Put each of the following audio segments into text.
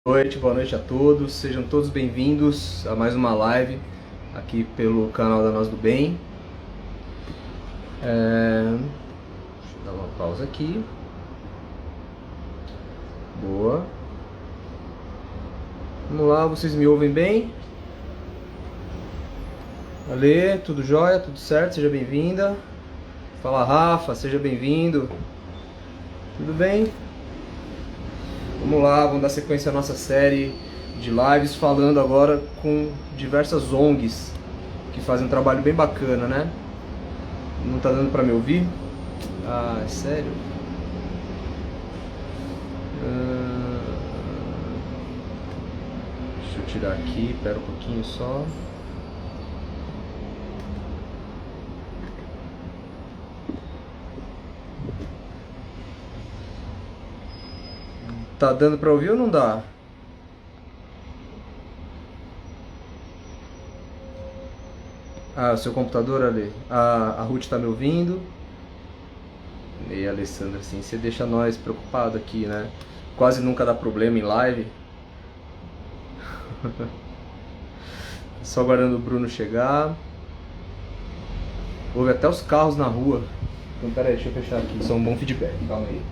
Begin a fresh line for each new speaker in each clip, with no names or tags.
Boa noite a todos, sejam todos bem-vindos a mais uma live aqui pelo canal da Nós do Bem. Deixa eu dar uma pausa aqui. Boa. Vamos lá, vocês me ouvem bem? Ale, tudo jóia? Tudo certo? Seja bem-vinda. Fala, Rafa, seja bem-vindo. Tudo bem? Vamos lá, vamos dar sequência à nossa série de lives falando agora com diversas ONGs que fazem um trabalho bem bacana, né? Não tá dando pra me ouvir? Ah, é sério? Deixa eu tirar aqui, espera um pouquinho só. Tá dando pra ouvir ou não dá? Ah, o seu computador ali. A Ruth tá me ouvindo. E a Alessandra, assim, você deixa nós preocupados aqui, né? Quase nunca dá problema em live. Só aguardando o Bruno chegar. Houve até os carros na rua. Então, pera aí, deixa eu fechar aqui. Isso é um bom feedback, calma aí.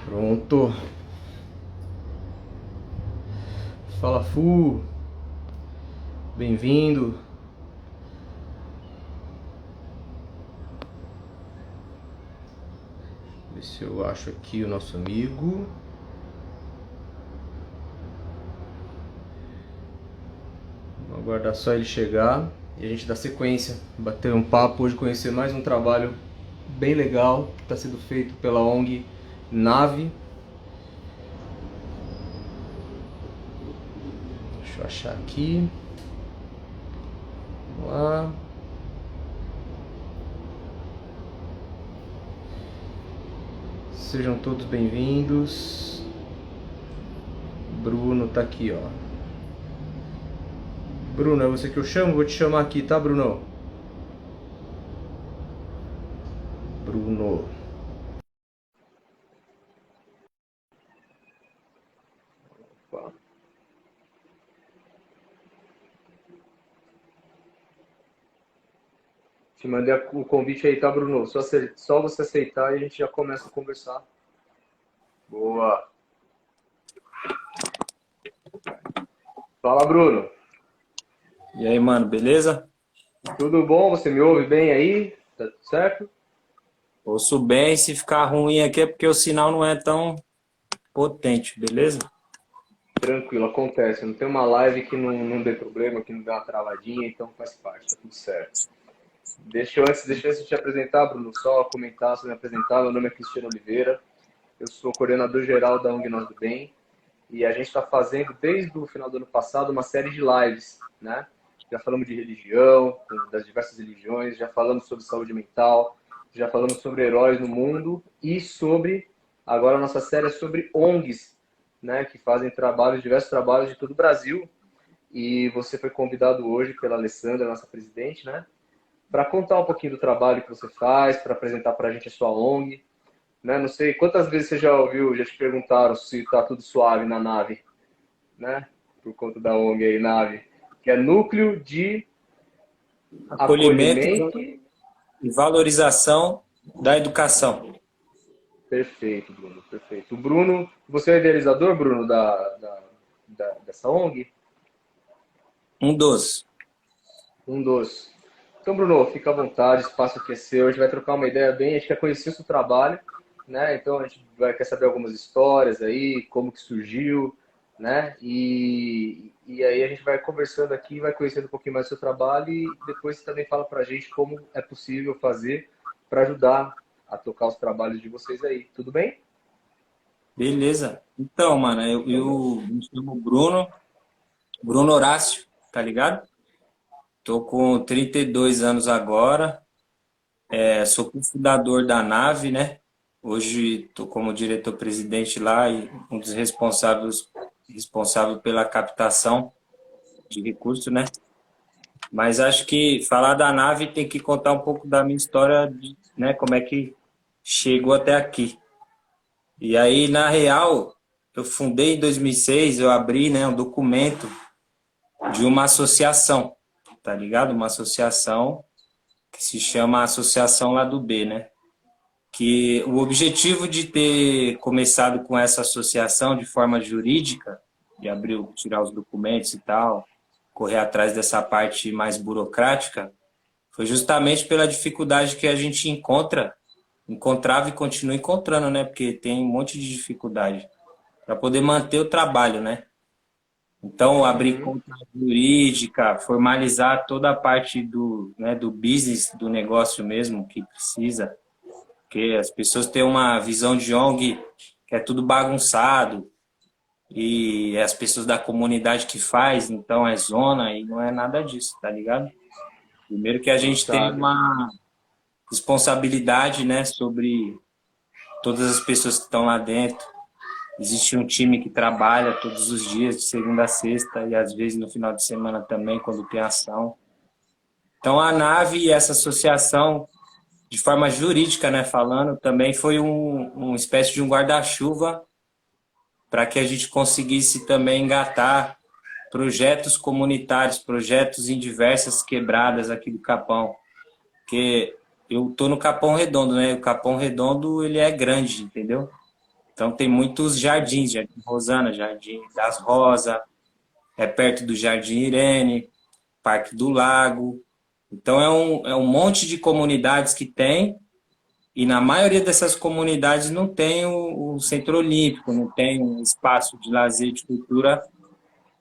Pronto. Fala, Fu. Bem-vindo. Ver se eu acho aqui o nosso amigo. Vou aguardar só ele chegar e a gente dá sequência, bater um papo hoje, conhecer mais um trabalho bem legal que está sendo feito pela ONG Nave. Deixa eu achar aqui. Vamos lá. Sejam todos bem-vindos. Bruno tá aqui, ó. Bruno, é você que eu chamo? Vou te chamar aqui, tá, Bruno? Bruno. Opa. Te mandei o convite aí, tá, Bruno? Só você aceitar e a gente já começa a conversar. Boa. Fala, Bruno.
E aí, mano, beleza?
Tudo bom? Você me ouve bem aí? Tá tudo certo?
Ouço bem, se ficar ruim aqui é porque o sinal não é tão potente, beleza?
Tranquilo, acontece. Não tem uma live que não dê problema, que não dê uma travadinha, então faz parte, tá tudo certo. Deixa eu te apresentar, Bruno, só comentar, se me apresentar. Meu nome é Cristiano Oliveira, eu sou coordenador geral da ONG Nós do Bem e a gente está fazendo, desde o final do ano passado, uma série de lives, né? Já falamos de religião, das diversas religiões, já falamos sobre saúde mental, já falamos sobre heróis no mundo e agora a nossa série é sobre ONGs, né? Que fazem trabalhos, diversos trabalhos de todo o Brasil. E você foi convidado hoje pela Alessandra, nossa presidente, né? Para contar um pouquinho do trabalho que você faz, para apresentar para a gente a sua ONG, né? Não sei quantas vezes você já ouviu, já te perguntaram se está tudo suave na nave, né? Por conta da ONG aí, nave, que é Núcleo de
Acolhimento
Acolhimento.
e valorização da educação.
Perfeito, Bruno, perfeito. O Bruno, você é idealizador, Bruno, dessa ONG?
Um dos.
Um dos. Então, Bruno, fica à vontade, o espaço aqui é seu, a gente vai trocar uma ideia bem, a gente quer conhecer o seu trabalho, né? Então a gente quer saber algumas histórias aí, como que surgiu, né? E aí a gente vai conversando aqui, vai conhecendo um pouquinho mais do seu trabalho e depois você também fala pra gente como é possível fazer para ajudar a tocar os trabalhos de vocês aí. Tudo bem?
Beleza. Então, mano,
Então,
eu me chamo Bruno Horácio, tá ligado? Tô com 32 anos agora, sou cofundador da Nave, né? Hoje tô como diretor-presidente lá e um dos responsável pela captação de recursos, né? Mas acho que falar da nave tem que contar um pouco da minha história, né? Como é que chegou até aqui. E aí, na real, eu fundei em 2006, eu abri, né, um documento de uma associação, tá ligado? Uma associação que se chama Associação Lado B, né? Que o objetivo de ter começado com essa associação de forma jurídica, de abrir, tirar os documentos e tal, correr atrás dessa parte mais burocrática, foi justamente pela dificuldade que a gente encontrava e continua encontrando, né? Porque tem um monte de dificuldade para poder manter o trabalho, né? Então, abrir
Uhum.
conta jurídica, formalizar toda a parte do, né, do business, do negócio mesmo que precisa, porque as pessoas têm uma visão de ONG que é tudo bagunçado e é as pessoas da comunidade que faz, então é zona e não é nada disso, tá ligado? Primeiro que a gente tem
Sabe?
uma responsabilidade, né, sobre todas as pessoas que estão lá dentro. Existe um time que trabalha todos os dias, de segunda a sexta, e às vezes no final de semana também, quando tem ação. Então a nave e essa associação, de forma jurídica, né, falando, também foi uma espécie de um guarda-chuva para que a gente conseguisse também engatar projetos comunitários, projetos em diversas quebradas aqui do Capão. Porque eu tô no Capão Redondo, né? O Capão Redondo, ele é grande, entendeu? Então tem muitos jardins, Jardim Rosana, Jardim das Rosas, é perto do Jardim Irene, Parque do Lago. Então é um monte de comunidades que tem, e na maioria dessas comunidades não tem o Centro Olímpico, não tem um espaço de lazer, de cultura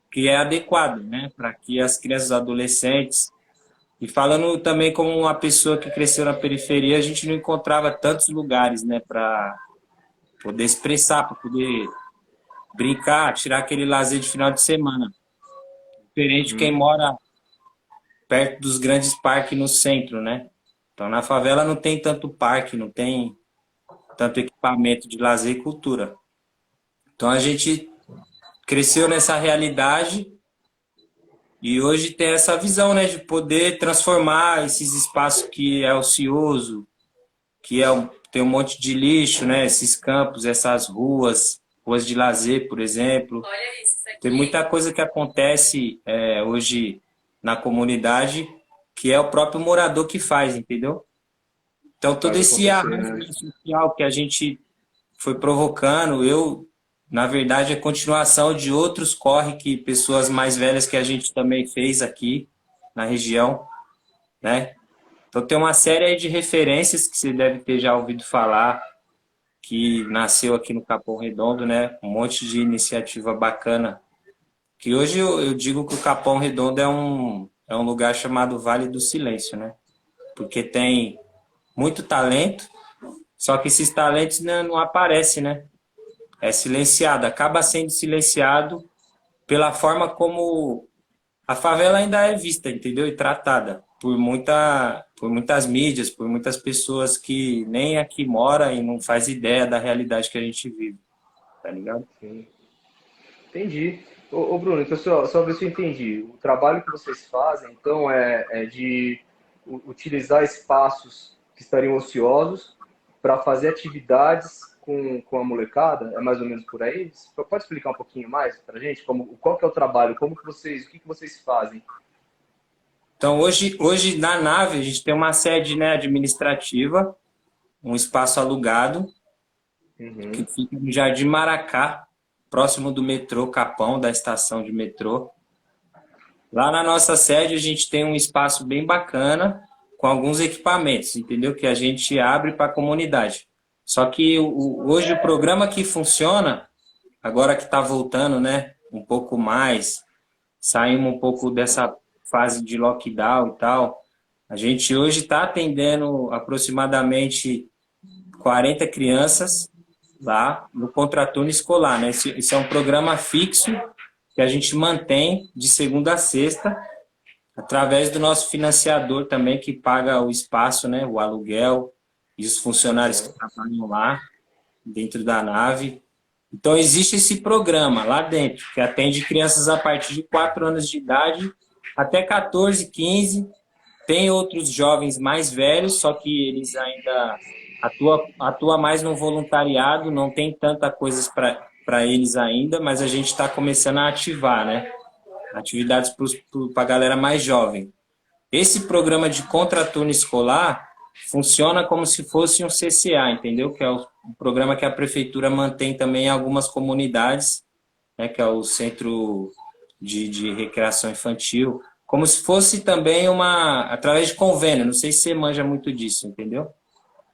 que é adequado, né? Para que as crianças e adolescentes. E falando também como uma pessoa que cresceu na periferia, a gente não encontrava tantos lugares, né, para poder expressar, para poder brincar, tirar aquele lazer de final de semana. Diferente de quem
Uhum.
mora perto dos grandes parques no centro, né? Então, na favela não tem tanto parque, não tem tanto equipamento de lazer e cultura. Então, a gente cresceu nessa realidade e hoje tem essa visão, né, de poder transformar esses espaços que é ocioso, que tem um monte de lixo, né, esses campos, essas ruas de lazer, por exemplo. Tem muita coisa que acontece hoje na comunidade que é o próprio morador que faz, entendeu? Então, todo
Faz
esse
acontecer,
arranjo
né?
social que a gente foi provocando, na verdade, é continuação de outros corre que pessoas mais velhas que a gente também fez aqui na região, né? Então, tem uma série aí de referências que você deve ter já ouvido falar, que nasceu aqui no Capão Redondo, né? Um monte de iniciativa bacana. Que hoje eu digo que o Capão Redondo é um lugar chamado Vale do Silêncio, né? Porque tem muito talento, só que esses talentos não aparecem, né? É silenciado, acaba sendo silenciado pela forma como a favela ainda é vista, entendeu? E tratada por muitas mídias, por muitas pessoas que nem aqui mora e não faz ideia da realidade que a gente vive, tá ligado?
Sim. Entendi. Ô, Bruno, então só ver se eu entendi. O trabalho que vocês fazem, então, é de utilizar espaços que estariam ociosos para fazer atividades com a molecada? É mais ou menos por aí? Você pode explicar um pouquinho mais para a gente? Qual que é o trabalho? O que que vocês fazem?
Então, hoje na nave, a gente tem uma sede, né, administrativa, um espaço alugado, que
Uhum.
fica no Jardim Maracá, próximo do metrô Capão, da estação de metrô. Lá na nossa sede, a gente tem um espaço bem bacana, com alguns equipamentos, entendeu? Que a gente abre para a comunidade. Só que hoje o programa que funciona, agora que está voltando, né, um pouco mais, saímos um pouco dessa fase de lockdown e tal. A gente hoje está atendendo aproximadamente 40 crianças lá no contraturno escolar, né? Esse é um programa fixo que a gente mantém de segunda a sexta, através do nosso financiador também, que paga o espaço, né? O aluguel e os funcionários que
Aham.
trabalham lá dentro da nave. Então, existe esse programa lá dentro, que atende crianças a partir de 4 anos de idade até 14, 15. Tem outros jovens mais velhos, só que eles ainda atua mais no voluntariado, não tem tanta coisas para eles ainda, mas a gente está começando a ativar, né? Atividades para a galera mais jovem. Esse programa de contraturno escolar funciona como se fosse um CCA, entendeu? Que é o programa que a prefeitura mantém também em algumas comunidades, né? Que é o Centro de Recreação Infantil, como se fosse também através de convênio, não sei se você manja muito disso, entendeu?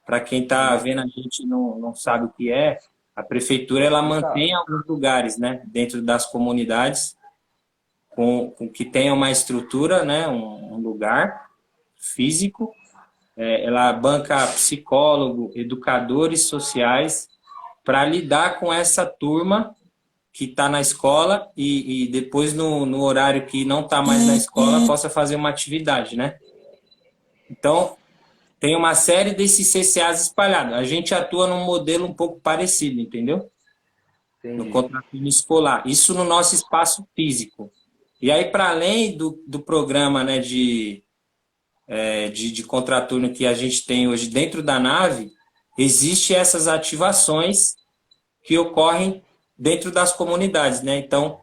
Para quem está vendo a gente não sabe o que é, a prefeitura ela mantém alguns lugares, né, dentro das comunidades, com que tenha uma estrutura, né, um lugar físico, ela banca psicólogo, educadores sociais para lidar com essa turma que está na escola e depois no horário que não está mais na escola possa fazer uma atividade, né? Então, tem uma série desses CCAs espalhados. A gente atua num modelo um pouco parecido, entendeu? No
Entendi.
contraturno escolar. Isso no nosso espaço físico. E aí, para além do programa, né, de contraturno que a gente tem hoje dentro da nave, existem essas ativações que ocorrem dentro das comunidades, né? Então,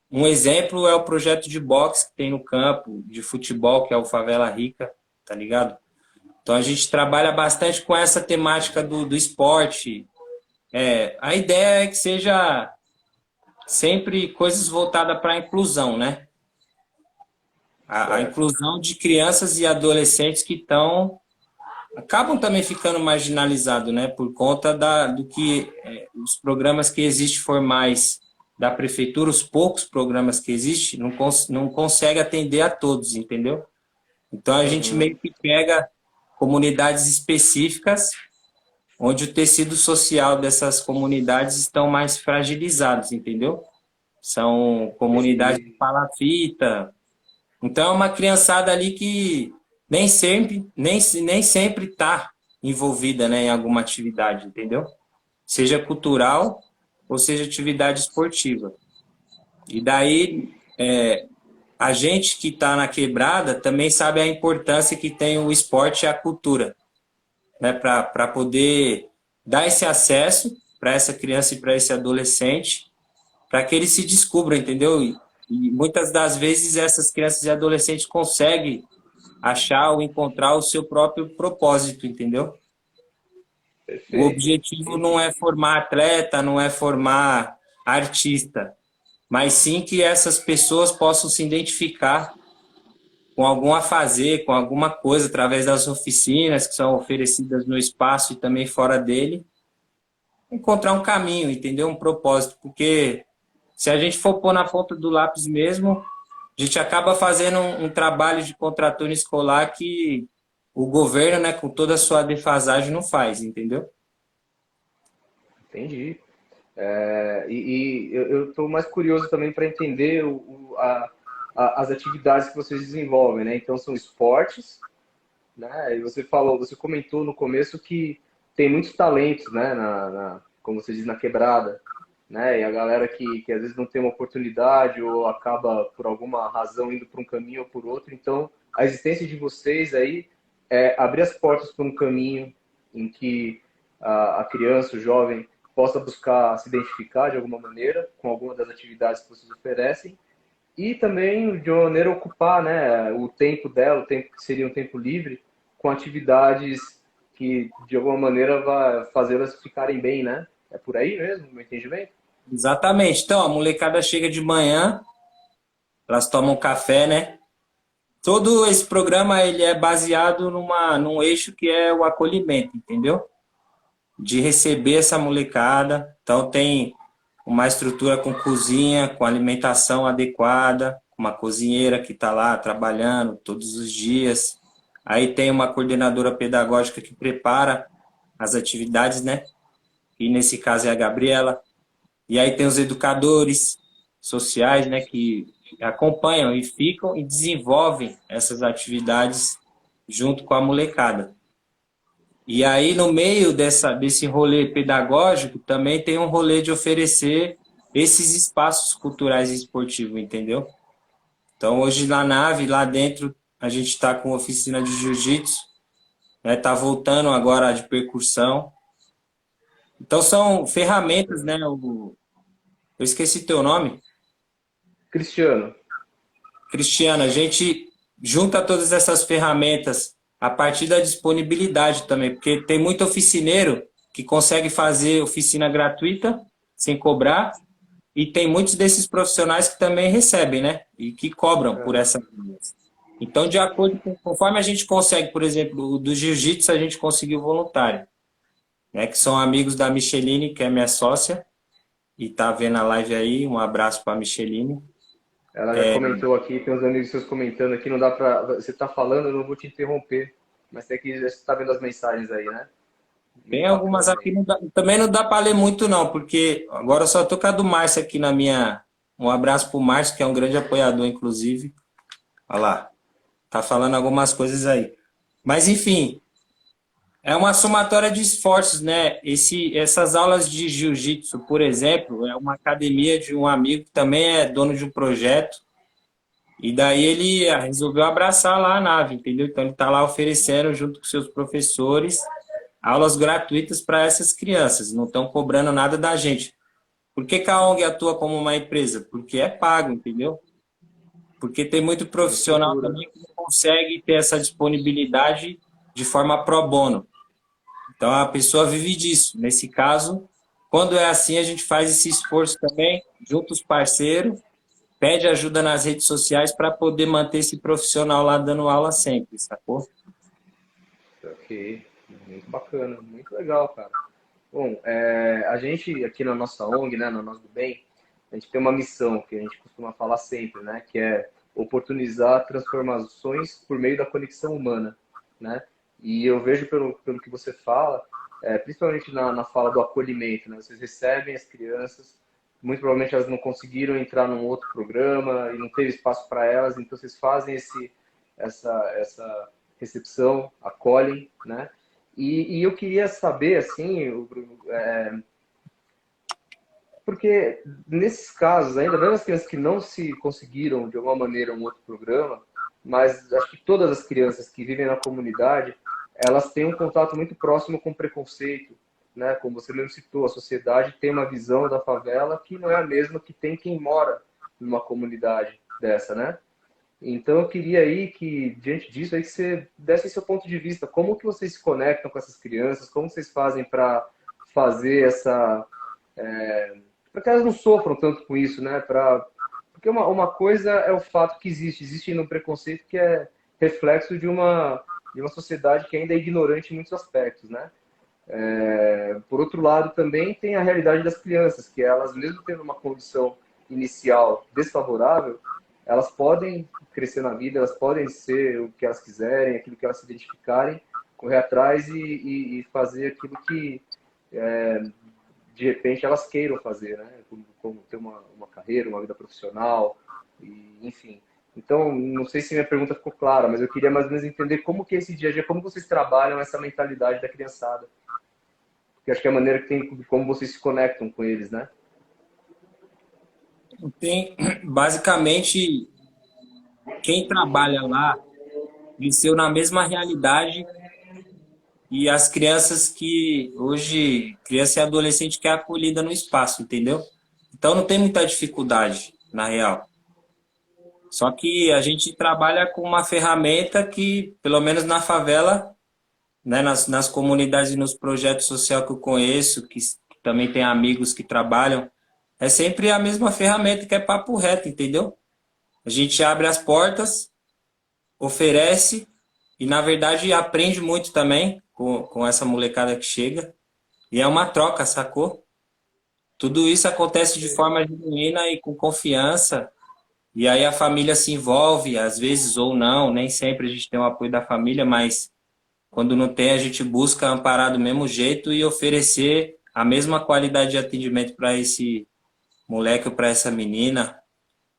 um exemplo é o projeto de boxe que tem no campo, de futebol, que é o Favela Rica, tá ligado? Então, a gente trabalha bastante com essa temática do esporte. A ideia é que seja sempre coisas voltadas para a inclusão, né? A inclusão de crianças e adolescentes que acabam também ficando marginalizados, né? Por conta do que os programas que existem formais da prefeitura, os poucos programas que existem, não consegue atender a todos, entendeu? Então, a gente meio que pega comunidades específicas onde o tecido social dessas comunidades estão mais fragilizados, entendeu? São comunidades de palafita. Então, é uma criançada ali que nem sempre está envolvida, né, em alguma atividade, entendeu? Seja cultural ou seja atividade esportiva. E daí, a gente que está na quebrada também sabe a importância que tem o esporte e a cultura, né, para poder dar esse acesso para essa criança e para esse adolescente, para que ele se descubra, entendeu? E muitas das vezes essas crianças e adolescentes conseguem achar ou encontrar o seu próprio propósito, entendeu? O
Perfeito.
objetivo não é formar atleta, não é formar artista, mas sim que essas pessoas possam se identificar com algum afazer, com alguma coisa, através das oficinas que são oferecidas no espaço e também fora dele, encontrar um caminho, entendeu? Um propósito, porque se a gente for pôr na ponta do lápis mesmo, a gente acaba fazendo um trabalho de contraturno escolar que o governo, né, com toda a sua defasagem, não faz, entendeu?
Entendi. E eu estou mais curioso também para entender as atividades que vocês desenvolvem, né? Então são esportes, né? E você comentou no começo que tem muitos talentos, né? Como você diz, na quebrada, né? E a galera que às vezes não tem uma oportunidade ou acaba por alguma razão indo por um caminho ou por outro. Então a existência de vocês aí é abrir as portas por um caminho em que a criança, o jovem possa buscar se identificar de alguma maneira com alguma das atividades que vocês oferecem e também de uma maneira ocupar, né, o tempo dela, o tempo que seria um tempo livre, com atividades que de alguma maneira vai fazê-las ficarem bem, né? É por aí mesmo, meu entendimento?
Exatamente. Então, a molecada chega de manhã, elas tomam café, né? Todo esse programa ele é baseado num eixo que é o acolhimento, entendeu? De receber essa molecada. Então, tem uma estrutura com cozinha, com alimentação adequada, uma cozinheira que está lá trabalhando todos os dias. Aí tem uma coordenadora pedagógica que prepara as atividades, né? E nesse caso é a Gabriela. E aí tem os educadores sociais, né, que acompanham e ficam e desenvolvem essas atividades junto com a molecada. E aí, no meio desse rolê pedagógico, também tem um rolê de oferecer esses espaços culturais e esportivos, entendeu? Então, hoje na nave, lá dentro, a gente está com oficina de jiu-jitsu, né? Tá voltando agora de percussão. Então são ferramentas, né? Eu esqueci teu nome.
Cristiano,
Cristiano, a gente junta todas essas ferramentas a partir da disponibilidade também, porque tem muito oficineiro que consegue fazer oficina gratuita, sem cobrar, e tem muitos desses profissionais que também recebem, né? E que cobram por
aham,
essa. Então, de acordo com, conforme a gente consegue, por exemplo, o do jiu-jitsu, a gente conseguiu voluntário, né? Que são amigos da Micheline, que é minha sócia, e tá vendo a live aí. Um abraço para a Micheline.
ela já comentou aqui, tem uns amigos seus comentando aqui, não dá pra. Você tá falando, eu não vou te interromper, mas tem que. Você tá vendo as mensagens aí, né?
Tem
Muito
algumas
bacana
aqui,
aí.
também não dá para ler muito, não, porque agora eu só tô com a do Márcio aqui na minha. Um abraço pro Márcio, que é um grande apoiador, inclusive. Olha lá, tá falando algumas coisas aí. Mas, enfim, é uma somatória de esforços, né? Essas aulas de jiu-jitsu, por exemplo, é uma academia de um amigo que também é dono de um projeto. E daí ele resolveu abraçar lá a nave, entendeu? Então ele está lá oferecendo, junto com seus professores, aulas gratuitas para essas crianças. Não estão cobrando nada da gente. Por que que a ONG atua como uma empresa? Porque é pago, entendeu? Porque tem muito
Tem
profissional
estrutura.
também que não consegue ter essa disponibilidade de forma pro bono. Então a pessoa vive disso. Nesse caso, quando é assim, a gente faz esse esforço também, junto os parceiros, pede ajuda nas redes sociais para poder manter esse profissional lá dando aula sempre, sacou?
Ok, muito bacana, muito legal, cara. Bom, a gente aqui na nossa ONG, né, na Nós do Bem, a gente tem uma missão que a gente costuma falar sempre, né, que é oportunizar transformações por meio da conexão humana, né? E eu vejo pelo que você fala, principalmente na fala do acolhimento, né? Vocês recebem as crianças, muito provavelmente elas não conseguiram entrar num outro programa e não teve espaço para elas, então vocês fazem essa recepção, acolhem, né? E eu queria saber, assim, Bruno, porque nesses casos, ainda mesmo as crianças que não se conseguiram, de alguma maneira, um outro programa, mas acho que todas as crianças que vivem na comunidade, elas têm um contato muito próximo com o preconceito, né? Como você mesmo citou, a sociedade tem uma visão da favela que não é a mesma que tem quem mora numa comunidade dessa, né? Então eu queria aí que, diante disso, aí que você desse seu ponto de vista, como que vocês se conectam com essas crianças, como vocês fazem para fazer para que elas não sofram tanto com isso, né? Porque uma coisa é o fato que existe um preconceito que é reflexo de uma sociedade que ainda é ignorante em muitos aspectos, né? Por outro lado, também tem a realidade das crianças, que elas, mesmo tendo uma condição inicial desfavorável, elas podem crescer na vida, elas podem ser o que elas quiserem, aquilo que elas se identificarem, correr atrás e fazer aquilo que, de repente, elas queiram fazer, né? Como ter uma carreira, uma vida profissional, enfim. Então, não sei se minha pergunta ficou clara, mas eu queria mais ou menos entender como que é esse dia a dia, como vocês trabalham essa mentalidade da criançada. Que acho que é a maneira que tem, como vocês se conectam com eles, né?
Tem, basicamente, quem trabalha lá cresceu na mesma realidade e as crianças que hoje, criança e adolescente que é acolhida no espaço, entendeu? Então não tem muita dificuldade, na real. Só que a gente trabalha com uma ferramenta que, pelo menos na favela, né, nas comunidades e nos projetos sociais que eu conheço, que também tem amigos que trabalham, é sempre a mesma ferramenta que é papo reto, entendeu? A gente abre as portas, oferece e, na verdade, aprende muito também com essa molecada que chega. E é uma troca, sacou? Tudo isso acontece de forma genuína e com confiança. E aí a família se envolve, às vezes ou não, nem sempre a gente tem o apoio da família, mas quando não tem, a gente busca amparar do mesmo jeito e oferecer a mesma qualidade de atendimento para esse moleque ou para essa menina,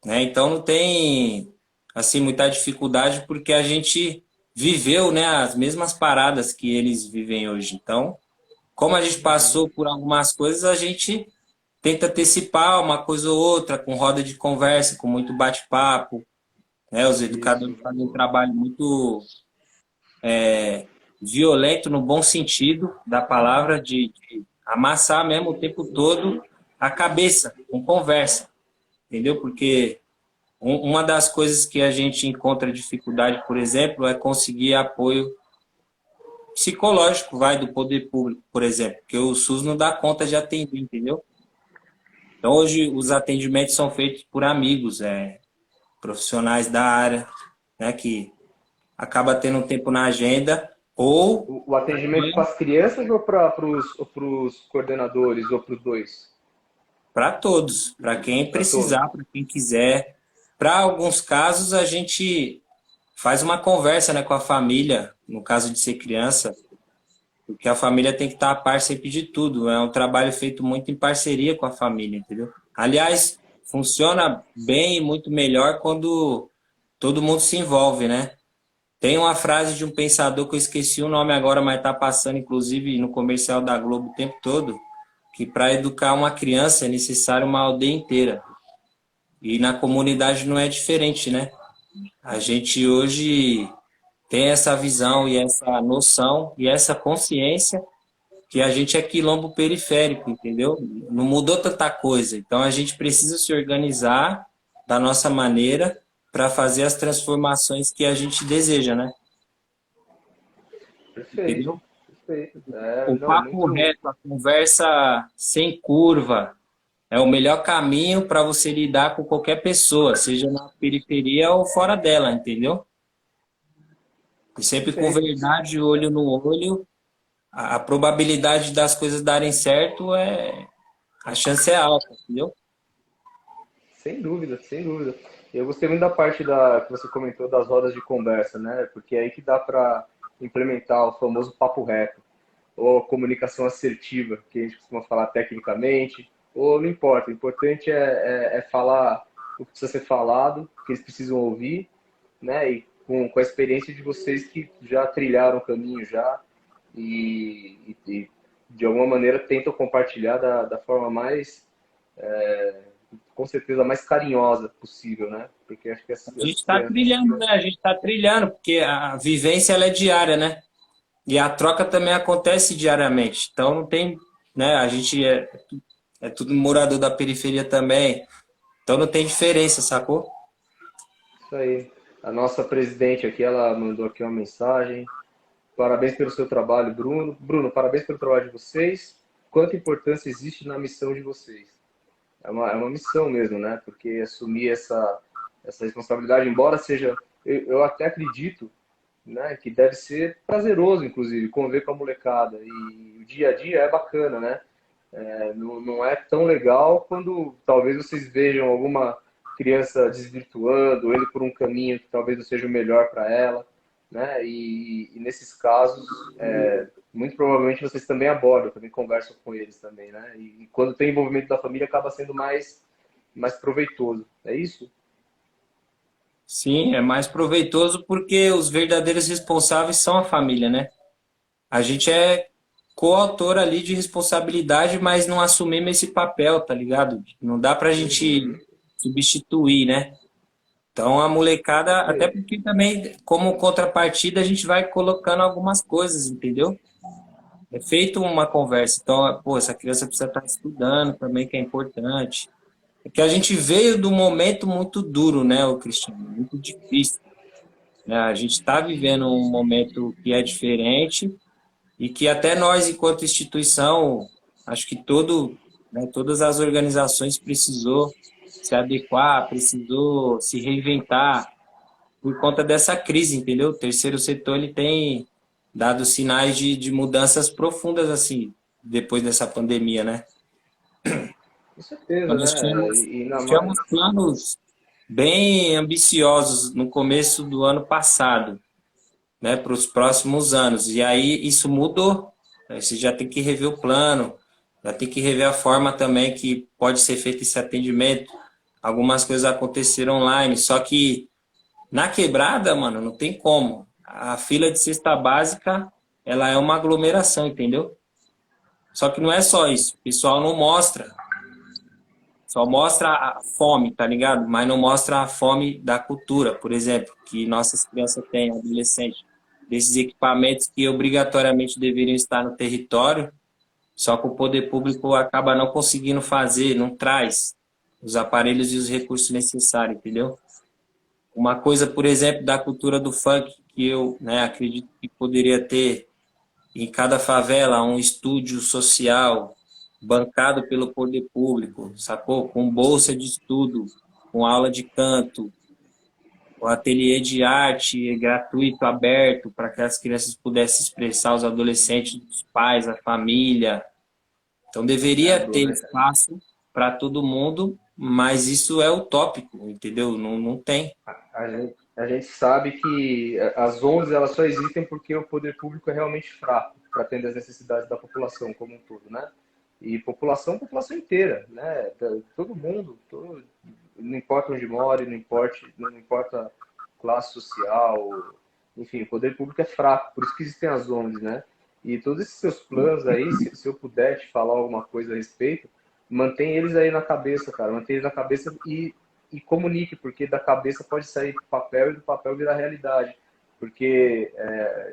né? Então não tem assim muita dificuldade porque a gente viveu, né, as mesmas paradas que eles vivem hoje. Então, como a gente passou por algumas coisas, a gente tenta antecipar uma coisa ou outra com roda de conversa, com muito bate-papo, né? Os educadores
Isso.
fazem um trabalho muito violento no bom sentido da palavra, de amassar mesmo o tempo todo a cabeça, com conversa, entendeu? Porque uma das coisas que a gente encontra dificuldade, por exemplo, é conseguir apoio psicológico, vai, do poder público, por exemplo, porque o SUS não dá conta de atender, entendeu? Então, hoje, os atendimentos são feitos por amigos, profissionais da área, né, que acaba tendo um tempo na agenda, ou
O atendimento para as crianças ou para os coordenadores ou para os dois?
para todos, para quem
Para todos.
precisar, para quem quiser. Para alguns casos, a gente faz uma conversa, né, com a família, no caso de ser criança, porque a família tem que estar a par sempre de tudo. É um trabalho feito muito em parceria com a família, entendeu? Aliás, funciona bem e muito melhor quando todo mundo se envolve, né? Tem uma frase de um pensador que eu esqueci o nome agora, mas está passando, inclusive, no comercial da Globo o tempo todo, que para educar uma criança é necessário uma aldeia inteira. E na comunidade não é diferente, né? A gente hoje tem essa visão e essa noção e essa consciência que a gente é quilombo periférico, entendeu? Não mudou tanta coisa. Então a gente precisa se organizar da nossa maneira para fazer as transformações que a gente deseja, né?
Perfeito,
Entendeu?
perfeito.
O
Não,
papo
muito.
reto, a conversa sem curva, é o melhor caminho para você lidar com qualquer pessoa, seja na periferia ou fora dela, entendeu? E sempre com
Perfeito.
verdade, olho no olho, a probabilidade das coisas darem certo a chance é alta, entendeu?
Sem dúvida, sem dúvida. Eu gostei muito da parte que você comentou das rodas de conversa, né? Porque é aí que dá para implementar o famoso papo reto, ou comunicação assertiva, que a gente costuma falar tecnicamente, ou não importa. O importante é falar o que precisa ser falado, o que eles precisam ouvir, né? E com a experiência de vocês que já trilharam o caminho já e de alguma maneira tentam compartilhar da forma mais com certeza mais carinhosa possível, né? Porque acho que
A gente
essas
está
crianças.
trilhando, né? A gente está trilhando, porque a vivência ela é diária, né? E a troca também acontece diariamente. Então não tem, né? A gente é tudo morador da periferia também. Então não tem diferença, sacou?
Isso aí. A nossa presidente aqui, ela mandou aqui uma mensagem. Parabéns pelo seu trabalho, Bruno. Bruno, parabéns pelo trabalho de vocês. Quanta importância existe na missão de vocês. É uma missão mesmo, né? Porque assumir essa responsabilidade, embora seja. Eu até acredito, né, que deve ser prazeroso, inclusive, conviver com a molecada. E o dia a dia é bacana, né? Não é tão legal quando talvez vocês vejam alguma criança desvirtuando, indo por um caminho que talvez não seja o melhor para ela, né? E nesses casos, muito provavelmente vocês também abordam, também conversam com eles também, né? E quando tem envolvimento da família, acaba sendo mais proveitoso. É isso?
Sim, é mais proveitoso porque os verdadeiros responsáveis são a família, né? A gente é coautor ali de responsabilidade, mas não assumimos esse papel, tá ligado? Não dá pra gente
Uhum.
substituir, né? Então a molecada, até
Perfeito.
porque também, como contrapartida, a gente vai colocando algumas coisas, entendeu? É feito uma conversa. Então, pô, essa criança precisa estar estudando também, que é importante. É que a gente veio do momento muito duro, né, o Cristiano? Muito difícil, né? A gente está vivendo um momento que é diferente e que até nós, enquanto instituição, acho que né, todas as organizações precisou se adequar, precisou se reinventar por conta dessa crise, entendeu? O terceiro setor ele tem dado sinais de mudanças profundas assim depois dessa pandemia, né?
Com
Então,
certeza,
nós
né?
tínhamos,
E na
nós
mais.
tínhamos planos bem ambiciosos no começo do ano passado, né, para os próximos anos. E aí isso mudou. Aí você já tem que rever o plano, já tem que rever a forma também que pode ser feito esse atendimento. Algumas coisas aconteceram online, só que na quebrada, mano, não tem como. A fila de cesta básica, ela é uma aglomeração, entendeu? Só que não é só isso. O pessoal não mostra. Só mostra a fome, tá ligado? Mas não mostra a fome da cultura, por exemplo, que nossas crianças têm, adolescentes. desses equipamentos que obrigatoriamente deveriam estar no território, só que o poder público acaba não conseguindo fazer, não traz os aparelhos e os recursos necessários, entendeu? Uma coisa, por exemplo, da cultura do funk, que eu, né, acredito que poderia ter em cada favela um estúdio social bancado pelo poder público, sacou? Com bolsa de estudo, com aula de canto, o ateliê de arte gratuito, aberto, para que as crianças pudessem expressar, os adolescentes, os pais, a família. Então
É,
deveria ter
Bruno,
espaço para todo mundo, mas isso é utópico, entendeu? Não, não tem.
a gente sabe que as ONGs elas só existem porque o poder público é realmente fraco para atender as necessidades da população como um todo, né? E população inteira, né? Todo mundo, não importa onde more, não importa classe social, enfim, o poder público é fraco, por isso que existem as ONGs, né? E todos esses seus planos aí, se eu puder te falar alguma coisa a respeito, mantém eles aí na cabeça, cara, mantém eles na cabeça e comunique, porque da cabeça pode sair do papel e do papel virar realidade. Porque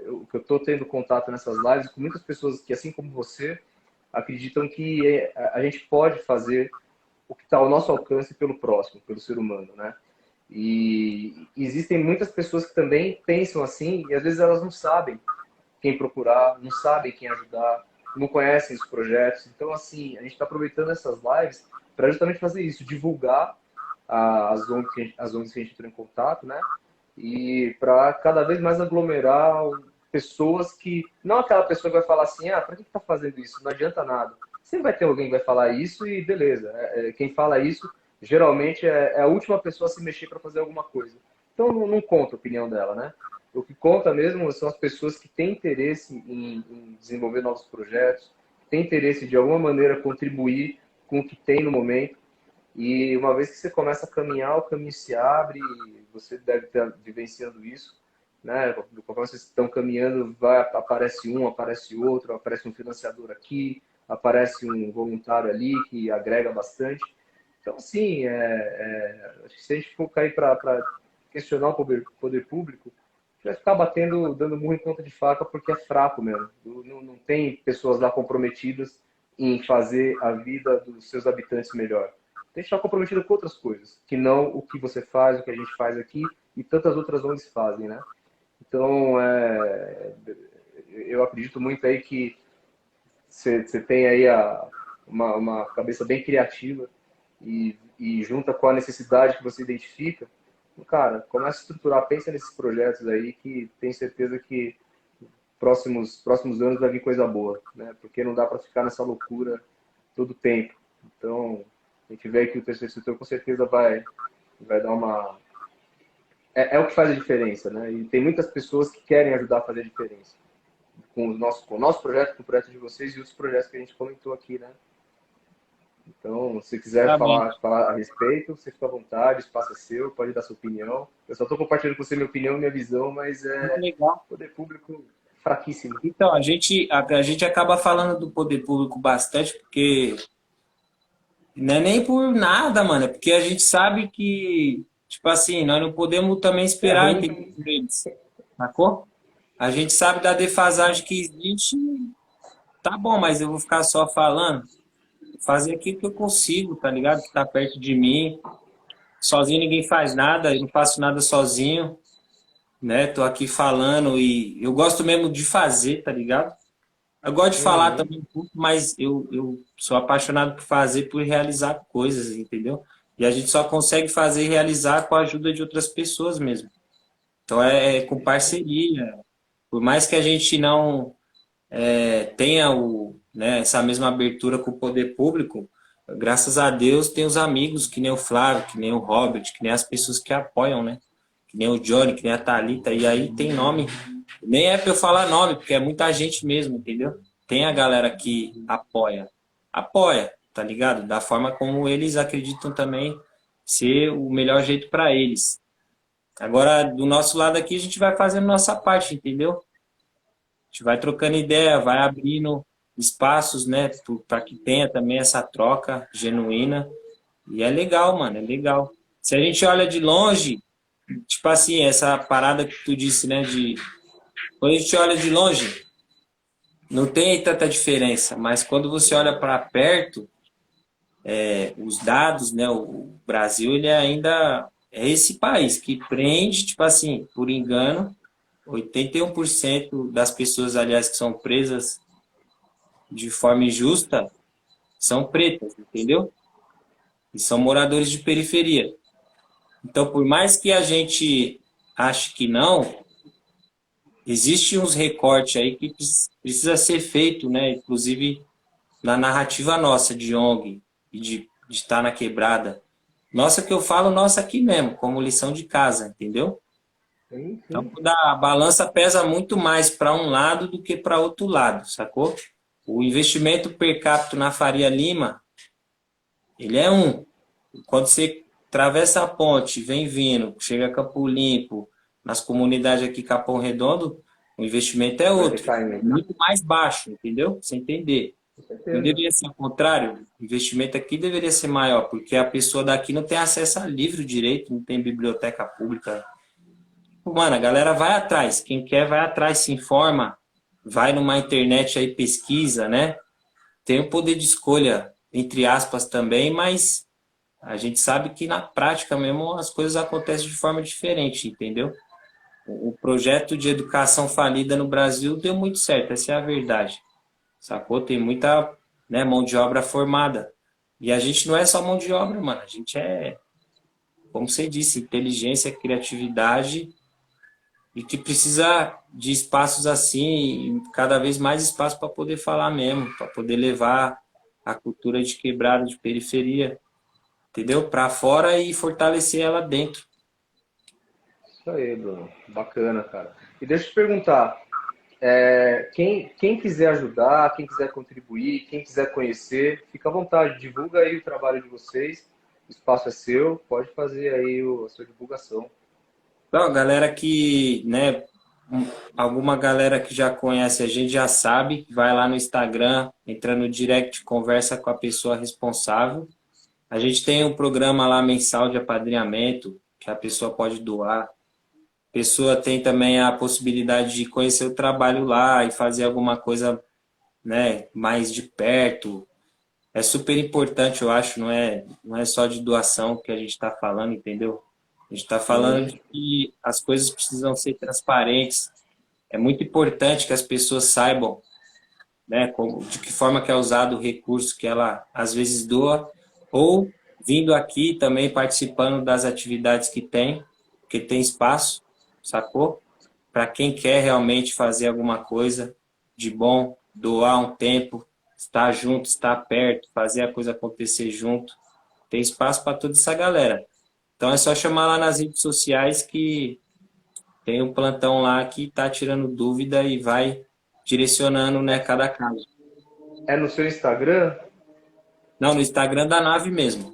o que eu estou tendo contato nessas lives com muitas pessoas que, assim como você, acreditam que a gente pode fazer o que está ao nosso alcance pelo próximo, pelo ser humano, né? E existem muitas pessoas que também pensam assim e às vezes elas não sabem quem procurar, não sabem quem ajudar, não conhecem os projetos. Então, assim, a gente está aproveitando essas lives para justamente fazer isso, divulgar as ONGs que a gente entrou em contato, né? E para cada vez mais aglomerar pessoas que. Não aquela pessoa que vai falar assim, ah, para que está fazendo isso? Não adianta nada. Sempre vai ter alguém que vai falar isso e beleza. Quem fala isso geralmente é a última pessoa a se mexer para fazer alguma coisa. Então não conta a opinião dela, né? O que conta mesmo são as pessoas que têm interesse em desenvolver novos projetos, têm interesse de alguma maneira contribuir com o que tem no momento. E uma vez que você começa a caminhar, o caminho se abre, e você deve estar vivenciando isso, né? Conforme vocês estão caminhando, aparece um, aparece outro, aparece um financiador aqui, aparece um voluntário ali que agrega bastante. Então, assim, acho que se a gente for cair para questionar o poder público, a gente vai ficar batendo, dando murro em ponta de faca porque é fraco mesmo. Não tem pessoas lá comprometidas em fazer a vida dos seus habitantes melhor. Tem que estar comprometido com outras coisas, que não o que você faz, o que a gente faz aqui e tantas outras ONGs fazem, né? Então, eu acredito muito aí que você tem aí uma cabeça bem criativa e junta com a necessidade que você identifica, cara, começa a estruturar, pensa nesses projetos aí que tem certeza que próximos anos vai vir coisa boa, né? Porque não dá para ficar nessa loucura todo o tempo. Então, a gente vê que o terceiro setor com certeza vai dar uma. É o que faz a diferença, né? E tem muitas pessoas que querem ajudar a fazer a diferença. Com o nosso projeto, com o projeto de vocês e outros projetos que a gente comentou aqui, né? Então, se quiser
Exatamente.
falar a respeito, você fica à vontade, o espaço é seu, pode dar sua opinião. Eu só estou compartilhando com você minha opinião, minha visão, mas
Não, legal.
poder público fraquíssimo.
Então, a gente acaba falando do poder público bastante, porque não é nem por nada, mano, é porque a gente sabe que, tipo assim, nós não podemos também
É
esperar,
ruim.
entendeu, por eles, sacou? A gente sabe da defasagem que existe, tá bom, mas eu vou ficar só falando, fazer aquilo que eu consigo, tá ligado? Que tá perto de mim. Sozinho ninguém faz nada, eu não faço nada sozinho, né? Tô aqui falando e eu gosto mesmo de fazer, tá ligado? Eu gosto de falar
Uhum.
também um pouco, mas eu sou apaixonado por fazer, por realizar coisas, entendeu? E a gente só consegue fazer e realizar com a ajuda de outras pessoas mesmo. Então é com parceria. Por mais que a gente não tenha né, essa mesma abertura com o poder público, graças a Deus tem os amigos, que nem o Flávio, que nem o Robert, que nem as pessoas que apoiam, né? Que nem o Johnny, que nem a Thalita, e aí tem nome. Nem é para eu falar nome, porque é muita gente mesmo, entendeu? Tem a galera que apoia. Apoia, tá ligado? Da forma como eles acreditam também ser o melhor jeito para eles. Agora, do nosso lado aqui, a gente vai fazendo nossa parte, entendeu? A gente vai trocando ideia, vai abrindo espaços, né, para que tenha também essa troca genuína. E é legal, mano, é legal. Se a gente olha de longe, tipo assim, essa parada que tu disse, né, Quando a gente olha de longe, não tem tanta diferença, mas quando você olha para perto, os dados, né, o Brasil, ele ainda é esse país que prende, tipo assim, por engano, 81% das pessoas, aliás, que são presas de forma injusta são pretas, entendeu? E são moradores de periferia. Então, por mais que a gente ache que não, existe uns recortes aí que precisa ser feito, né? Inclusive na narrativa nossa de ONG e de estar na quebrada. Nossa, que eu falo nossa aqui mesmo, como lição de casa, entendeu?
Sim,
Então,
sim.
quando a balança pesa muito mais para um lado do que para outro lado, sacou? O investimento per capita na Faria Lima, ele é um. Quando você atravessa a ponte, vem vindo, chega a Campo Limpo, nas comunidades aqui Capão Redondo, o investimento é
Vai ter
outro, é
caimento.
muito mais baixo, entendeu? Pra você entender.
Com
Não
certeza.
deveria ser o contrário, o investimento aqui deveria ser maior, porque a pessoa daqui não tem acesso a livro direito, não tem biblioteca pública. Mano, a galera vai atrás, quem quer vai atrás, se informa, vai numa internet aí, pesquisa, né? Tem o poder de escolha, entre aspas, também, mas a gente sabe que na prática mesmo as coisas acontecem de forma diferente, entendeu? O projeto de educação falida no Brasil deu muito certo, essa é a verdade. Sacou? Tem muita, né, mão de obra formada. E a gente não é só mão de obra, mano. A gente é, como você disse, inteligência, criatividade e que precisa de espaços assim, e cada vez mais espaço para poder falar mesmo, para poder levar a cultura de quebrada, de periferia, entendeu? Para fora e fortalecer ela dentro.
Isso aí, Bruno. Bacana, cara. E deixa eu te perguntar, quem quiser ajudar, quem quiser contribuir, quem quiser conhecer, fica à vontade, divulga aí o trabalho de vocês. O espaço é seu, pode fazer aí a sua divulgação.
Então, galera que, né, alguma galera que já conhece a gente já sabe, vai lá no Instagram, entra no direct, conversa com a pessoa responsável. A gente tem um programa lá mensal de apadrinhamento, que a pessoa pode doar. A pessoa tem também a possibilidade de conhecer o trabalho lá e fazer alguma coisa, né, mais de perto. É super importante, eu acho, não é só de doação que a gente está falando, entendeu? A gente está falando
Sim,
de que as coisas precisam ser transparentes. É muito importante que as pessoas saibam, né, de que forma que é usado o recurso que ela às vezes doa, ou vindo aqui também participando das atividades que tem, porque tem espaço, sacou? Para quem quer realmente fazer alguma coisa de bom, doar um tempo, estar junto, estar perto, fazer a coisa acontecer junto. Tem espaço para toda essa galera. Então é só chamar lá nas redes sociais que tem um plantão lá que está tirando dúvida e vai direcionando, né, cada caso.
é no seu Instagram?
Não, no Instagram da nave mesmo.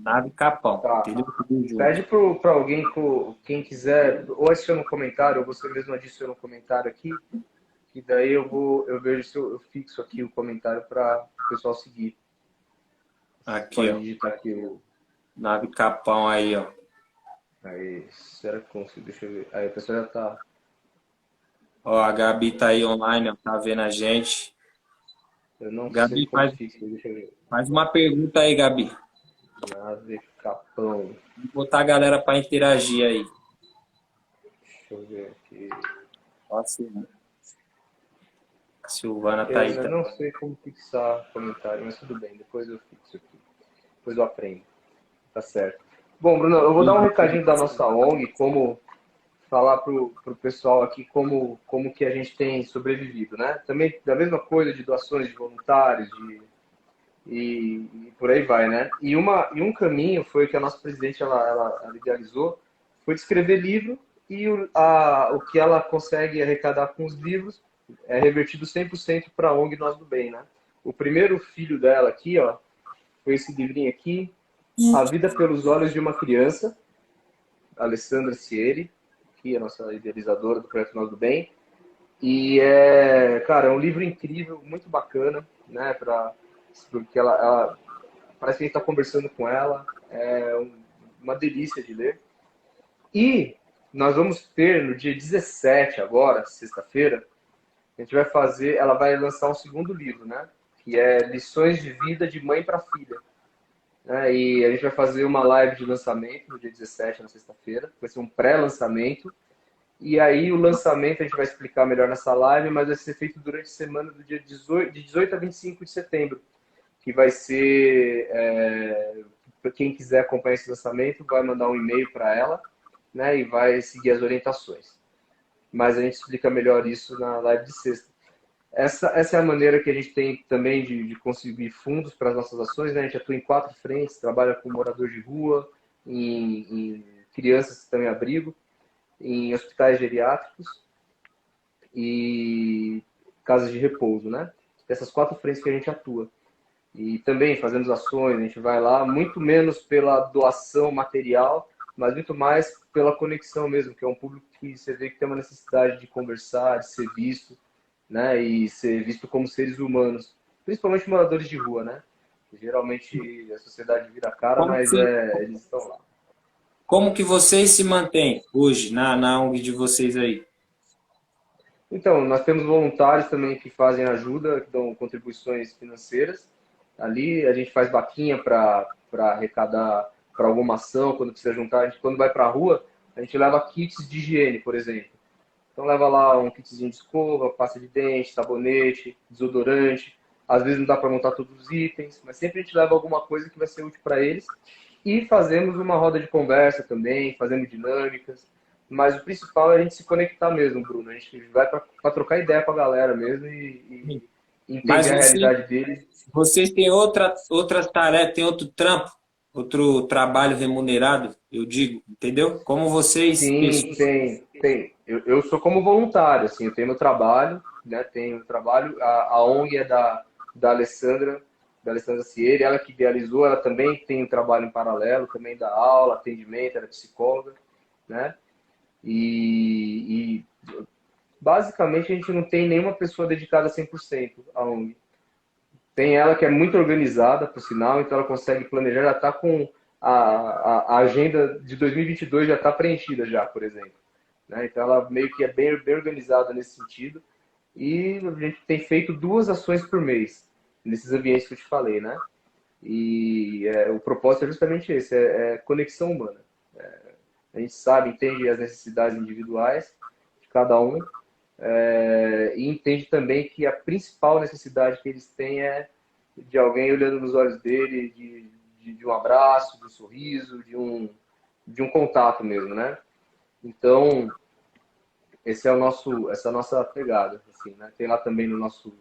Nave Capão.
Tá.
Entendeu? Tudo junto.
Pede para alguém, quem quiser, ou adiciona um comentário, ou você mesmo adiciona um comentário aqui, que daí eu vejo se eu fixo aqui o comentário para o pessoal seguir. Você
Aqui,
pode
ó.
digitar aqui o.
Nave Capão aí, ó.
Aí, será que consigo? Deixa eu ver. Aí, a pessoa já tá.
Ó, a Gabi tá aí online, ó, tá vendo a gente.
Eu não sei
Gabi,
como fica, deixa eu ver.
faz uma pergunta aí, Gabi.
Nave Capão.
Vou botar a galera para interagir aí.
Deixa eu ver aqui.
Ó, a Silvana tá aí.
Eu
Tá.
não sei como fixar comentário, mas tudo bem, depois eu fixo aqui. Depois eu aprendo. Tá certo. Bom, Bruno, eu vou dar um recadinho da nossa ONG, como falar pro pessoal aqui como que a gente tem sobrevivido, né? Também da mesma coisa de doações de voluntários, e por aí vai, né? E um caminho foi que a nossa presidente ela idealizou, foi de escrever livro e o que ela consegue arrecadar com os livros é revertido 100% para a ONG Nós do Bem, né? O primeiro filho dela aqui, ó, foi esse livrinho aqui, A Vida pelos Olhos de uma Criança, Alessandra Sieri, que é a nossa idealizadora do Projeto Nós do Bem. E cara, é um livro incrível, muito bacana, né? Porque ela parece que a gente está conversando com ela, uma delícia de ler. E nós vamos ter no dia 17 agora, sexta-feira, a gente vai fazer, ela vai lançar um segundo livro, né? Que é Lições de Vida de Mãe para Filha. Né? E a gente vai fazer uma live de lançamento no dia 17, na sexta-feira. Vai ser um pré-lançamento. E aí o lançamento a gente vai explicar melhor nessa live, mas vai ser feito durante a semana do dia 18, de 18 a 25 de setembro. Que vai ser, para quem quiser acompanhar esse lançamento, vai mandar um e-mail para ela, né? E vai seguir as orientações. Mas a gente explica melhor isso na live de sexta. Essa é a maneira que a gente tem também de conseguir fundos para as nossas ações, né? A gente atua em 4 frentes, trabalha com morador de rua, em crianças que estão em abrigo, em hospitais geriátricos e casas de repouso, né? Essas 4 frentes que a gente atua. E também fazemos ações, a gente vai lá, muito menos pela doação material, mas muito mais pela conexão mesmo, que é um público que você vê que tem uma necessidade de conversar, de ser visto, né? E ser visto como seres humanos, principalmente moradores de rua, né? Geralmente a sociedade vira a cara,
Como
mas
que,
eles estão lá.
como que vocês se mantêm hoje na ONG de vocês aí?
Então, nós temos voluntários também que fazem ajuda, que dão contribuições financeiras. Ali a gente faz vaquinha para arrecadar para alguma ação, quando precisa juntar. A gente, quando vai para a rua, a gente leva kits de higiene, por exemplo. Então leva lá um kitzinho de escova, pasta de dente, sabonete, desodorante. Às vezes não dá para montar todos os itens, mas sempre a gente leva alguma coisa que vai ser útil para eles. E fazemos uma roda de conversa também, fazemos dinâmicas. Mas o principal é a gente se conectar mesmo, Bruno. A gente vai para trocar ideia com a galera mesmo e
Mas
entender a realidade deles.
vocês têm outras tarefas, têm outro trampo, outro trabalho remunerado, eu digo, entendeu? Como vocês,
Sim,
pessoas.
tem. Eu sou como voluntário, assim, eu tenho meu trabalho, né? Tenho trabalho. A ONG é da Alessandra Cieri, ela que idealizou, ela também tem um trabalho em paralelo, também dá aula, atendimento, ela é psicóloga, né? E basicamente a gente não tem nenhuma pessoa dedicada 100% à ONG. Tem ela que é muito organizada, por sinal, então ela consegue planejar, já está com a agenda de 2022 já está preenchida já, por exemplo. Né? Então ela meio que é bem organizada nesse sentido. E a gente tem feito 2 ações por mês, nesses ambientes que eu te falei, né? E o propósito é justamente esse, é conexão humana. A gente sabe, entende as necessidades individuais de cada um, e entende também que a principal necessidade que eles têm é de alguém olhando nos olhos dele, de um abraço, de um sorriso, de um contato mesmo, né? Então, essa é a nossa pegada, assim, né? Tem lá também no nosso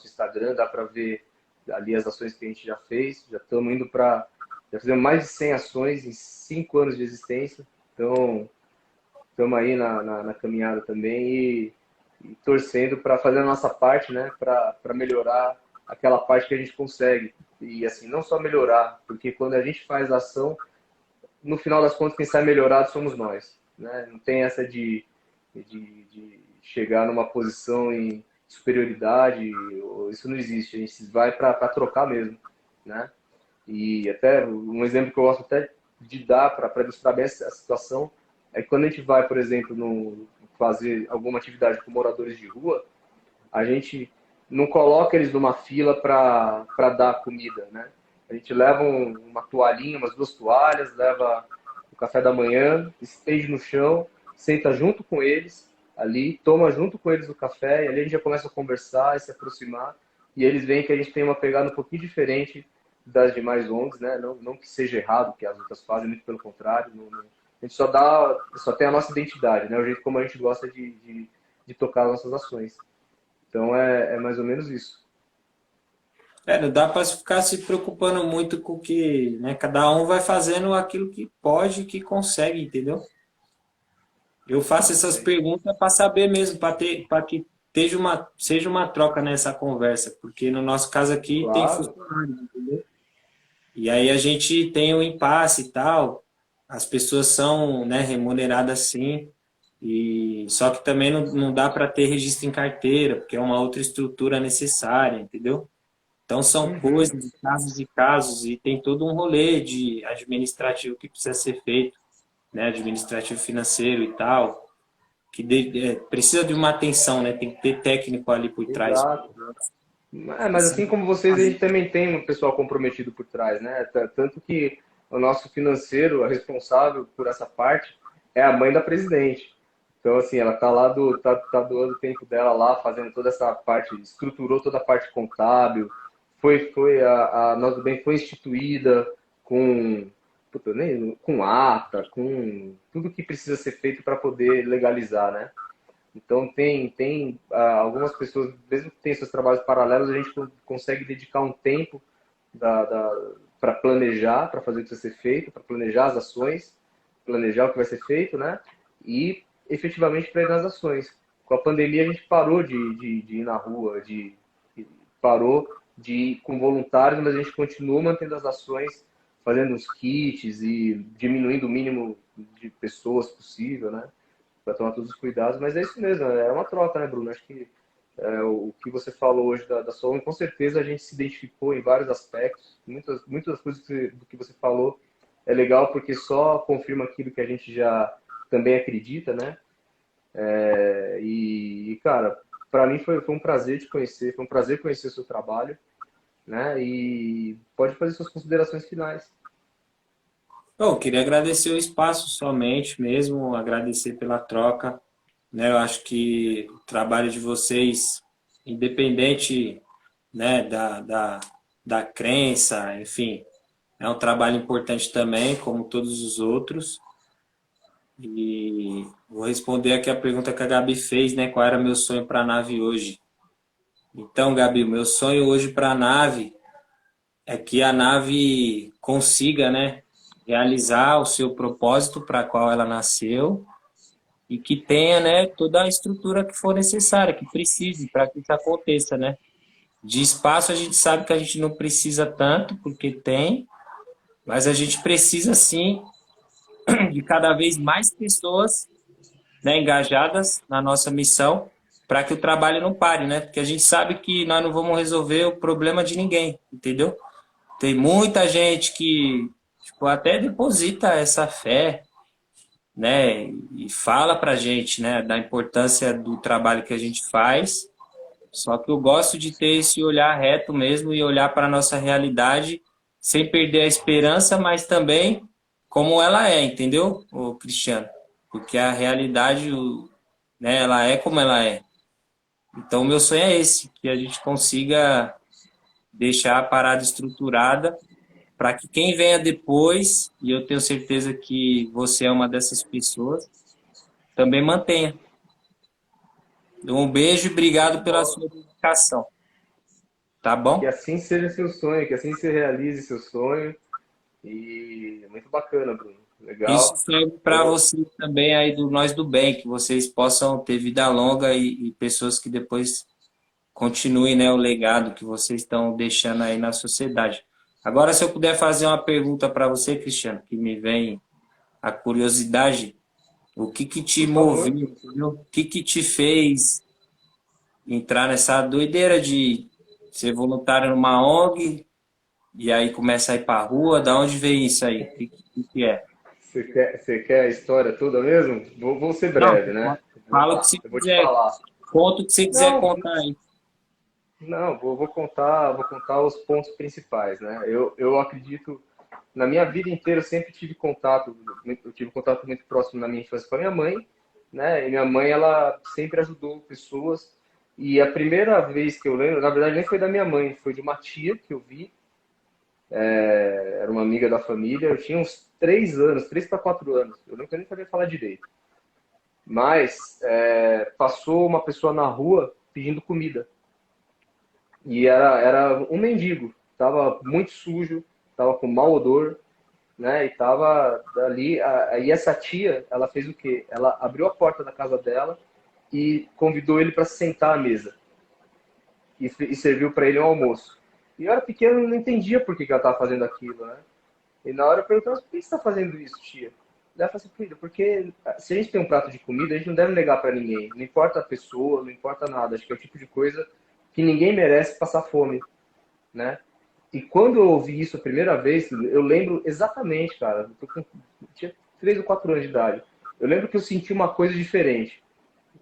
Instagram, dá para ver ali as ações que a gente já fez, já estamos indo para, já fizemos mais de 100 ações em 5 anos de existência, então estamos aí na caminhada também e torcendo para fazer a nossa parte, né? Para melhorar aquela parte que a gente consegue. E assim, não só melhorar, porque quando a gente faz a ação, no final das contas, quem sai melhorado somos nós. Né? Não tem essa de chegar numa posição em superioridade, isso não existe. A gente vai para trocar mesmo. Né? E até um exemplo que eu gosto até de dar para ilustrar bem a situação é que quando a gente vai, por exemplo, fazer alguma atividade com moradores de rua, a gente não coloca eles numa fila para dar comida, né? A gente leva uma toalhinha, umas 2 toalhas, leva o café da manhã, estende no chão, senta junto com eles ali, toma junto com eles o café, e ali a gente já começa a conversar e se aproximar, e eles veem que a gente tem uma pegada um pouquinho diferente das demais ONGs, né? Não que seja errado o que as outras fazem, muito pelo contrário, a gente só tem a nossa identidade, né? O jeito como a gente gosta de tocar as nossas ações. Então é mais ou menos isso.
Não dá para ficar se preocupando muito com o que, né? Cada um vai fazendo aquilo que pode, que consegue, entendeu? Eu faço essas
É isso.
perguntas para saber mesmo, para que seja uma troca nessa conversa, porque no nosso caso aqui tem
Claro.
funcionário, entendeu? E aí a gente tem um impasse e tal, as pessoas são, né, remuneradas sim, e só que também não dá para ter registro em carteira, porque é uma outra estrutura necessária, entendeu? Então são
Uhum.
coisas, casos e casos, e tem todo um rolê de administrativo que precisa ser feito. né, administrativo financeiro e tal, que precisa de uma atenção, né? Tem que ter técnico ali por trás.
Exato. Mas assim como vocês, a gente também tem um pessoal comprometido por trás, né? Tanto que o nosso financeiro, a responsável por essa parte, é a mãe da presidente. Então, assim, ela tá lá tá doando o tempo dela lá, fazendo toda essa parte, estruturou toda a parte contábil, a Nós do Bem foi instituída com, puta, com ata, com tudo que precisa ser feito para poder legalizar, né? Então, algumas pessoas, mesmo que tenham seus trabalhos paralelos, a gente consegue dedicar um tempo para planejar, para fazer o que vai ser feito, para planejar as ações, planejar o que vai ser feito, né? E efetivamente para ir nas ações. Com a pandemia, a gente parou de ir na rua, parou de ir com voluntários, mas a gente continuou mantendo as ações, fazendo os kits e diminuindo o mínimo de pessoas possível, né? Para tomar todos os cuidados, mas é isso mesmo, é uma troca, né, Bruno? Acho que o que você falou hoje da sua ONG, com certeza a gente se identificou em vários aspectos, muitas das coisas do que você falou é legal porque só confirma aquilo que a gente já também acredita, né? Cara, para mim foi um prazer te conhecer, foi um prazer conhecer o seu trabalho, né? E pode fazer suas considerações finais.
Eu queria agradecer o espaço somente mesmo, agradecer pela troca, né? Eu acho que o trabalho de vocês, independente, né, da crença, enfim, é um trabalho importante também, como todos os outros. E vou responder aqui a pergunta que a Gabi fez, né? Qual era meu sonho para a nave hoje? Então, Gabi, o meu sonho hoje para a nave é que a nave consiga, né, realizar o seu propósito para qual ela nasceu e que tenha, né, toda a estrutura que for necessária, que precise para que isso aconteça, né? De espaço a gente sabe que a gente não precisa tanto, porque tem, mas a gente precisa sim de cada vez mais pessoas, né, engajadas na nossa missão para que o trabalho não pare, né? Porque a gente sabe que nós não vamos resolver o problema de ninguém, entendeu? Tem muita gente que tipo, até deposita essa fé, né? E fala pra gente, né, da importância do trabalho que a gente faz. Só que eu gosto de ter esse olhar reto mesmo e olhar para a nossa realidade sem perder a esperança, mas também como ela é, entendeu, o Cristiano? Porque a realidade, né, ela é como ela é. Então, o meu sonho é esse, que a gente consiga deixar a parada estruturada para que quem venha depois, e eu tenho certeza que você é uma dessas pessoas, também mantenha. Então, um beijo e obrigado pela sua dedicação. Tá
Que
bom?
assim seja seu sonho, que assim se realize seu sonho. E muito bacana, Bruno.
Isso
Legal.
serve para
Eu,
vocês também aí do Nós do Bem, que vocês possam ter vida longa e pessoas que depois continuem, né, o legado que vocês estão deixando aí na sociedade. Agora, se eu puder fazer uma pergunta para você, Cristiano, que me vem a curiosidade, o que que te
por favor.
moveu, entendeu? O que que te fez entrar nessa doideira de ser voluntário numa ONG e aí começa a ir para a rua? Da onde veio isso aí? O que é?
Você quer a história toda mesmo? Vou ser
Não,
breve, né?
fala o que você
Eu vou te
quiser.
falar.
Conta o que você quiser
Não,
contar aí.
não, vou contar os pontos principais, né? Eu acredito, na minha vida inteira eu sempre tive contato, eu tive contato muito próximo na minha infância com a minha mãe, né? E minha mãe, ela sempre ajudou pessoas. E a primeira vez que eu lembro, na verdade nem foi da minha mãe, foi de uma tia que eu vi, era uma amiga da família, eu tinha uns 3 anos, 3 para 4 anos, eu nunca nem sabia falar direito. Mas passou uma pessoa na rua pedindo comida. E era um mendigo, tava muito sujo, tava com mau odor, né? E tava ali. Aí essa tia, ela fez o quê? Ela abriu a porta da casa dela e convidou ele para sentar à mesa e serviu para ele um almoço. E eu era pequeno, não entendia por que ela estava fazendo aquilo, né? E na hora eu perguntei, mas por que você está fazendo isso, tia? Ela falou assim, filho, porque se a gente tem um prato de comida, a gente não deve negar para ninguém. Não importa a pessoa, não importa nada. Acho que é o tipo de coisa que ninguém merece passar fome, né? E quando eu ouvi isso a primeira vez, eu lembro exatamente, cara. Eu tinha 3 ou 4 anos de idade. Eu lembro que eu senti uma coisa diferente.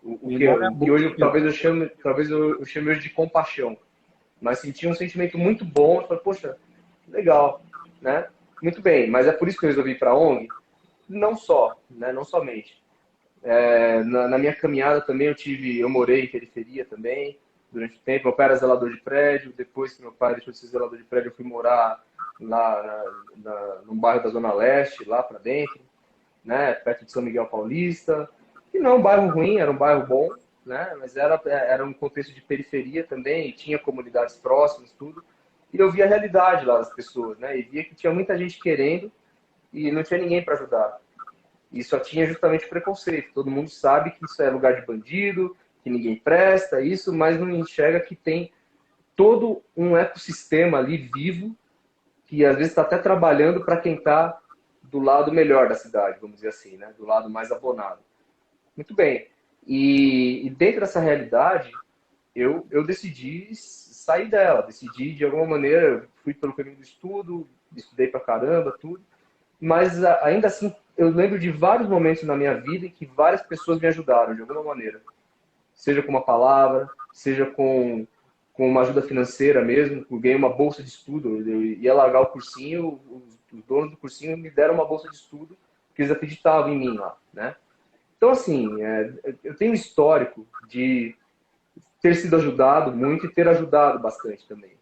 Que hoje talvez eu chame hoje de compaixão. Mas senti um sentimento muito bom. Eu falei, poxa, legal, né? Muito bem, mas é por isso que eu resolvi ir para a ONG? Não só, né? Não somente. Na minha caminhada também eu morei em periferia também, durante o tempo. Meu pai era zelador de prédio, depois que meu pai deixou de ser zelador de prédio, eu fui morar lá num bairro da Zona Leste, lá para dentro, né? Perto de São Miguel Paulista. E não é um bairro ruim, era um bairro bom, né? Mas era um contexto de periferia também, tinha comunidades próximas, tudo. E eu via a realidade lá das pessoas, né? E via que tinha muita gente querendo e não tinha ninguém para ajudar. E só tinha justamente preconceito. Todo mundo sabe que isso é lugar de bandido, que ninguém presta, isso, mas não enxerga que tem todo um ecossistema ali vivo, que às vezes está até trabalhando para quem está do lado melhor da cidade, vamos dizer assim, né? Do lado mais abonado. Muito bem. E dentro dessa realidade, eu decidi sair dela, decidi de alguma maneira, fui pelo caminho do estudo, estudei pra caramba, tudo, mas ainda assim eu lembro de vários momentos na minha vida em que várias pessoas me ajudaram de alguma maneira, seja com uma palavra, seja com uma ajuda financeira mesmo. Eu ganhei uma bolsa de estudo, eu ia largar o cursinho, os donos do cursinho me deram uma bolsa de estudo, porque eles acreditavam em mim lá, né? Então, assim, eu tenho um histórico de ter sido ajudado muito e ter ajudado bastante também.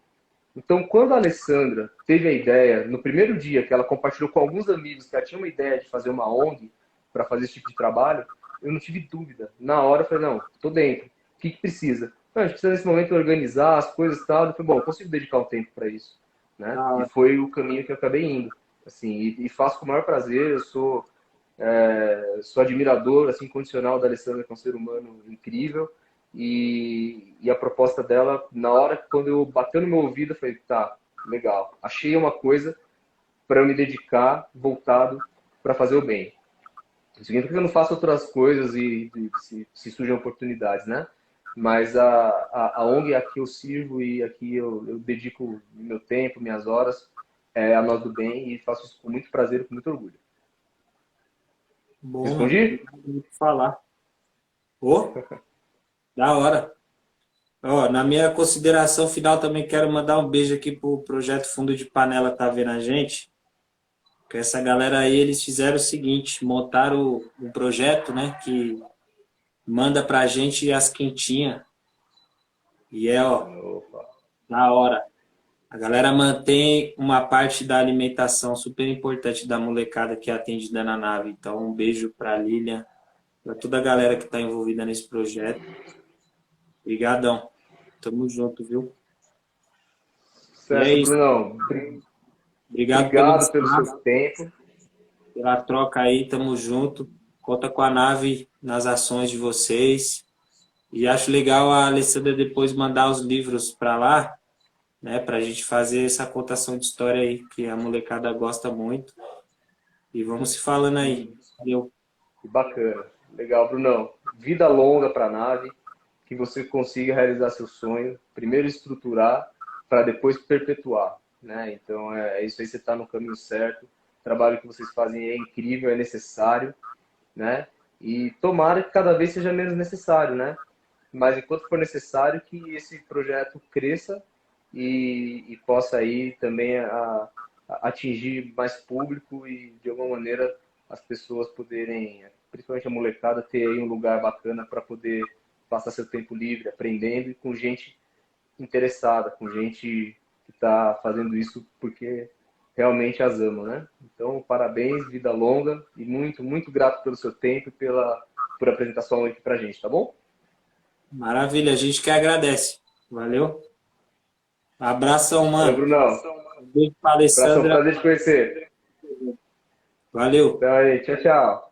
Então, quando a Alessandra teve a ideia, no primeiro dia que ela compartilhou com alguns amigos que ela tinha uma ideia de fazer uma ONG para fazer esse tipo de trabalho, eu não tive dúvida. Na hora eu falei, não, estou dentro. O que precisa? Não, a gente precisa nesse momento organizar as coisas e tal. Eu falei, bom, eu consigo dedicar um tempo para isso, né? E foi o caminho que eu acabei indo. Assim, e faço com o maior prazer. Eu sou admirador, assim, incondicional da Alessandra, que é um ser humano incrível. E a proposta dela, na hora quando eu bateu no meu ouvido, eu falei, tá, legal. Achei uma coisa para eu me dedicar, voltado para fazer o bem. Isso significa que eu não faço outras coisas e se surgem oportunidades, né? Mas a ONG aqui eu sirvo e aqui eu dedico meu tempo, minhas horas a nós do bem e faço isso com muito prazer e com muito orgulho.
Bom, mano.
Respondi?
Falar. Ô, da hora. Ó, na minha consideração final, também quero mandar um beijo aqui pro Projeto Fundo de Panela que tá vendo a gente. Que essa galera aí, eles fizeram o seguinte, montaram um projeto, né, que manda pra gente as quentinhas. E ó,
Opa.
na hora. A galera mantém uma parte da alimentação super importante da molecada que é atendida na nave. Então, um beijo pra Lilian, pra toda a galera que tá envolvida nesse projeto. Obrigadão. Tamo junto, viu? E é
Certo,
isso.
Brunão.
Obrigado
Obrigado pelo seu tempo.
pela troca aí, tamo junto. Conta com a nave nas ações de vocês. E acho legal a Alessandra depois mandar os livros para lá, né, pra gente fazer essa contação de história aí, que a molecada gosta muito. E vamos se falando aí. Valeu.
Que bacana. Legal, Brunão. Vida longa para a nave, que você consiga realizar seu sonho. Primeiro estruturar, para depois perpetuar, né? Então, é isso aí, você está no caminho certo. O trabalho que vocês fazem é incrível, é necessário, né? E tomara que cada vez seja menos necessário, né? Mas enquanto for necessário, que esse projeto cresça e possa aí também atingir mais público e, de alguma maneira, as pessoas poderem, principalmente a molecada, ter aí um lugar bacana para poder passar seu tempo livre, aprendendo e com gente interessada, com gente que está fazendo isso porque realmente as ama, né? Então, parabéns, vida longa e muito, muito grato pelo seu tempo e por apresentar sua ONG para a gente, tá bom?
Maravilha, a gente que agradece. Valeu. Abração,
Valeu,
mano.
Brunão.
Beijo pra
Abração,
Alessandra.
prazer te conhecer.
Valeu.
Então aí, tchau, tchau.